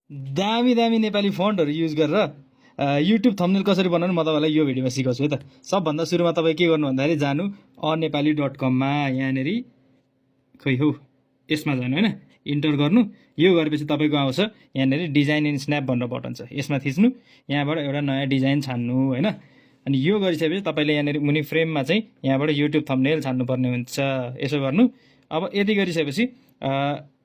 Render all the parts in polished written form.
दामी दामी नेपाली फन्टहरू युज गरेर युट्युब थम्बनेल कसरी बनाउनु म तपाईँलाई यो भिडियोमा सिकाउँछु है त। सबभन्दा सुरुमा तपाईँ के गर्नु भन्दाखेरि जानु अनेपाली.com-मा, यहाँनिर खै हौ यसमा जानु होइन, इन्टर गर्नु। यो गरेपछि तपाईँको आउँछ यहाँनिर डिजाइन इन स्न्याप भनेर बटन छ, यसमा थिच्नु। यहाँबाट एउटा नयाँ डिजाइन छान्नु होइन। अनि यो गरिसकेपछि तपाईँले यहाँनिर मुनि फ्रेममा चाहिँ यहाँबाट युट्युब थम्बनेल छान्नुपर्ने हुन्छ। यसो गर्नु। अब यति गरिसकेपछि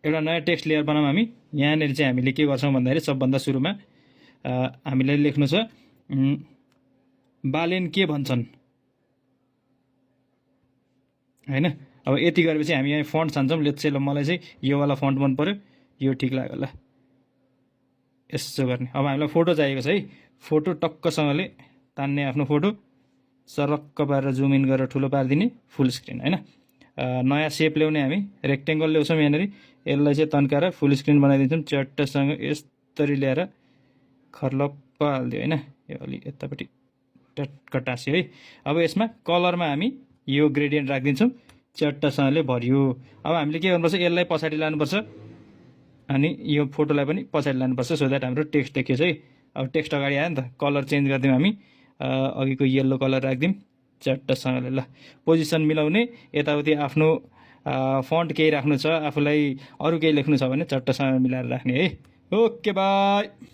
एउटा नयाँ टेक्स्ट लेयर बनाऊँ हामी। यहाँनिर चाहिँ हामीले के गर्छौँ भन्दाखेरि सबभन्दा सुरुमा हामीलाई लेख्नु छ बालेन के भन्छन् होइन। अब यति गरेपछि हामी यहाँ फन्ट छान्छौँ। लेट्स से ल मलाई चाहिँ योवाला फन्ट मन पऱ्यो, यो ठिक लाग्यो ल, यसो गर्ने। अब हामीलाई फोटो चाहिएको छ है। फोटो टक्कसँगले तान्ने, आफ्नो फोटो सरक्क पारेर जुम इन गरेर ठुलो पारिदिने, फुल स्क्रिन होइन। नयाँ सेप ल्याउने हामी, रेक्टेङ्गल ल्याउँछौँ यहाँनिर। यसलाई चाहिँ तन्काएर फुल स्क्रिन बनाइदिन्छौँ च्याट्टसँग यस्तरी ल्याएर खर्लप्प हालिदियो होइन। यो अलि यतापट्टि टक्क टाँस्यो है। अब यसमा कलरमा हामी यो ग्रेडियन्ट राखिदिन्छौँ, च्याट्टसँगले भरियो। अब हामीले के गर्नुपर्छ, यसलाई पछाडि लानुपर्छ अनि यो फोटोलाई पनि पछाडि लानुपर्छ, सो द्याट हाम्रो टेक्स्ट देखियोस् है। अब टेक्स्ट अगाडि आयो नि त, कलर चेन्ज गरिदिउँ हामी, अघिको येल्लो कलर राखिदिउँ च्याट्टसँगले। ल पोजिसन मिलाउने, यताउति आफ्नो फन्ट केही राख्नु छ, आफूलाई अरू केही लेख्नु छ भने चट्टसँग मिलाएर राख्ने है। Okay by.